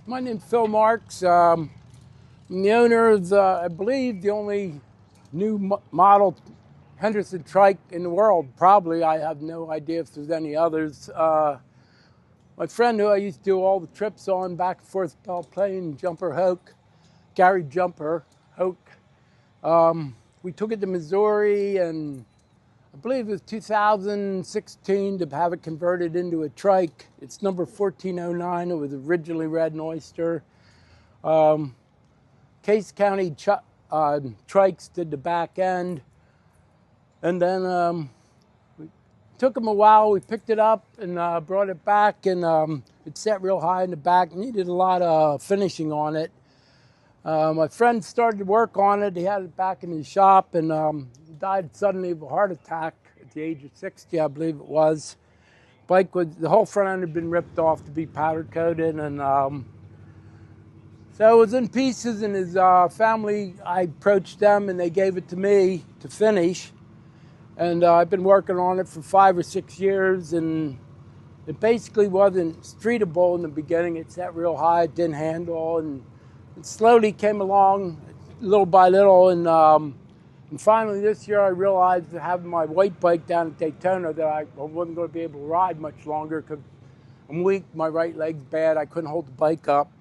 My name's Phil Marks. I'm the owner of, I believe, the only new model Henderson Trike in the world. Probably, I have no idea if there's any others. My friend who I used to do all the trips on, back and forth Bell Plain, Jumper Hoke, Gary Jumper Hoke. We took it to Missouri, and I believe it was 2016 to have it converted into a trike. It's number 1409. It was originally red and oyster. Case County Trikes did the back end. And then it took them a while. We picked it up and brought it back, and it sat real high in the back. Needed a lot of finishing on it. My friend started to work on it. He had it back in his shop, and died suddenly of a heart attack at the age of 60, I believe it was. Bike was, the whole front end had been ripped off to be powder coated, and so it was in pieces. And his family, I approached them, and they gave it to me to finish. And I've been working on it for 5 or 6 years, and it basically wasn't streetable in the beginning. It sat real high, it didn't handle, and it slowly came along little by little, and finally this year I realized that having my white bike down at Daytona that I wasn't going to be able to ride much longer because I'm weak, my right leg's bad, I couldn't hold the bike up.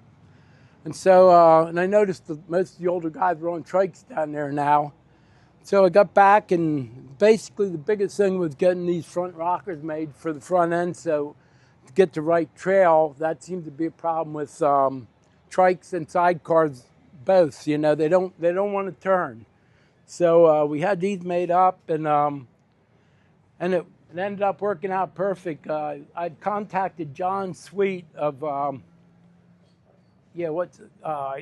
And so, and I noticed that most of the older guys were on trikes down there now. So I got back, and basically the biggest thing was getting these front rockers made for the front end. So to get the right trail, that seemed to be a problem with trikes and sidecars both. You know, they don't want to turn. So we had these made up, and it ended up working out perfect. I'd contacted John Sweet of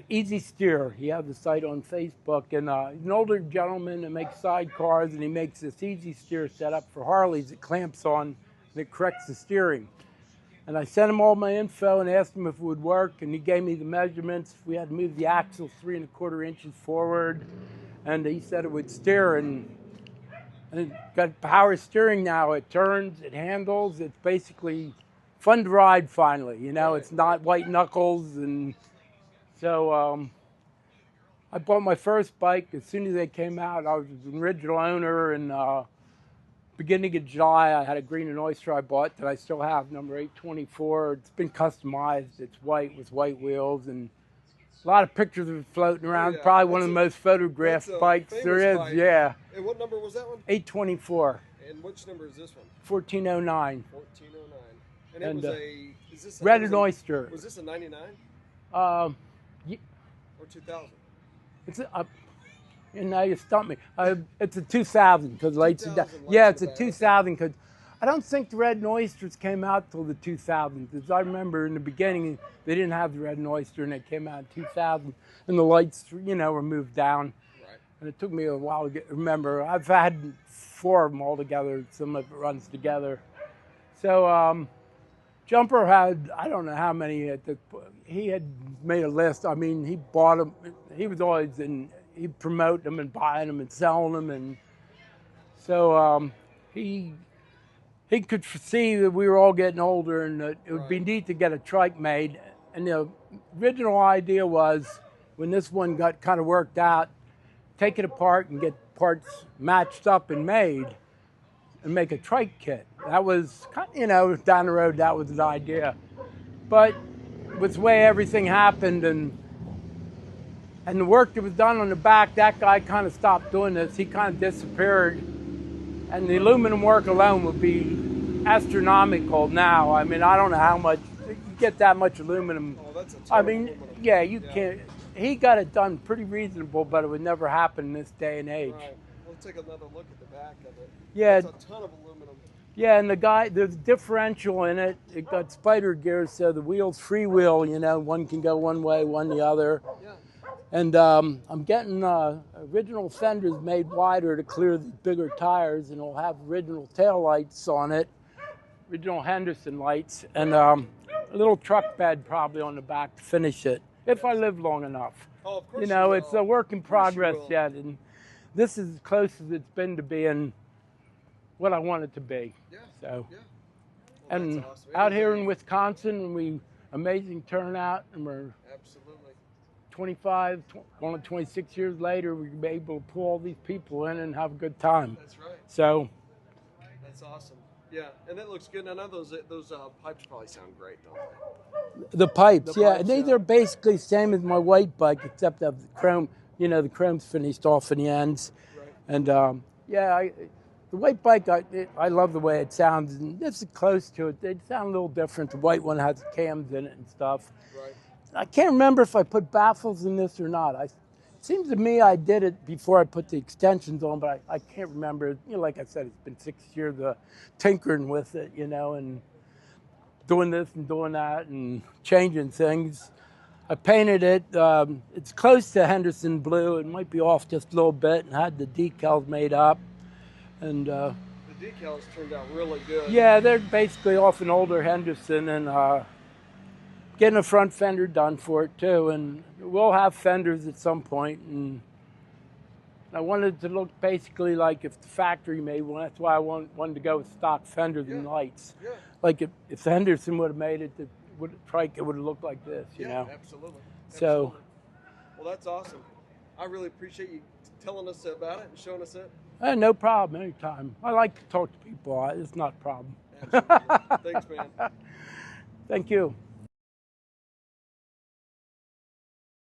Easy Steer. He has the site on Facebook, and he's an older gentleman that makes sidecars, and he makes this Easy Steer setup for Harleys. It clamps on and it corrects the steering. And I sent him all my info and asked him if it would work, and he gave me the measurements. We had to move the axle 3 1/4 inches forward, and he said it would steer, and it got power steering now. It turns, it handles, it's basically fun to ride finally. You know, it's not white knuckles. And so I bought my first bike as soon as they came out. I was an original owner, and beginning of July, I had a green and oyster I bought that I still have, number 824. It's been customized. It's white with white wheels, and a lot of pictures of it floating around. Oh, yeah. Probably one of the most photographed bikes there is. Bike. Yeah. And what number was that one? 824. And which number is this one? 1409. 1409. And it was is this red and oyster. Was this a 99? Yeah. Or 2000? It's and now you stumped me. It's a 2000 because lights are down. 2000 Yeah, lights it's a are 2000 because I don't think the red and oysters came out till the 2000s. As I remember in the beginning, they didn't have the red and oyster, and they came out in 2000, and the lights, you know, were moved down. Right. And it took me a while to remember. I've had 4 of them all together. Some of it runs together. So Jumper had, I don't know how many he had made a list. I mean, he bought them. He was always he'd promote them and buying them and selling them. And so he could foresee that we were all getting older, and that it would be neat to get a trike made. And the original idea was, when this one got kind of worked out, take it apart and get parts matched up and made, and make a trike kit. That was, you know, down the road, that was the idea. But with the way everything happened, and the work that was done on the back, that guy kind of stopped doing this. He kind of disappeared. And the aluminum work alone would be astronomical now. I mean, I don't know how much, you get that much aluminum. Oh, that's a ton I of mean, aluminum. yeah, you can't. He got it done pretty reasonable, but it would never happen in this day and age. Right. We'll take another look at the back of it. Yeah. It's a ton of aluminum. Yeah, and there's a differential in it. It got spider gears, so the wheels freewheel, you know, one can go one way, one the other. Yeah. And I'm getting original fenders made wider to clear the bigger tires, and it'll have original tail lights on it, original Henderson lights, and a little truck bed probably on the back to finish it, if I live long enough. Oh, of course. You know, you it's will. a work in progress will. yet, and this is as close as it's been to being what I want it to be. Yeah. So, Yeah. Well, and that's awesome. out here in Wisconsin, amazing turnout, and we're Absolutely. 25, going on 26 years later, we've been able to pull all these people in and have a good time. That's right. So That's awesome. Yeah, and that looks good. I know those pipes probably sound great, don't they? the pipes, The yeah, pipes, these yeah. are basically same as my white bike, except the chrome. You know, the chrome's finished off in the ends, Right. and the white bike, I love the way it sounds, and this is close to it. They sound a little different. The white one has cams in it and stuff. Right. I can't remember if I put baffles in this or not. It seems to me I did it before I put the extensions on, but I can't remember. You know, like I said, it's been 6 years tinkering with it, you know, and doing this and doing that and changing things. I painted it. It's close to Henderson blue. It might be off just a little bit, and had the decals made up. And The decals turned out really good. yeah, they're basically off an older Henderson, and getting a front fender done for it too. And we'll have fenders at some point, and I wanted to look basically like if the factory made one. That's why I wanted to go with stock fenders and lights. Yeah. Like if Henderson would have made it, it would have looked like this, you know. Absolutely. So, well, that's awesome. I really appreciate you telling us about it and showing us it. no problem, anytime. I like to talk to people. It's not a problem. Absolutely. Thanks, man. Thank you.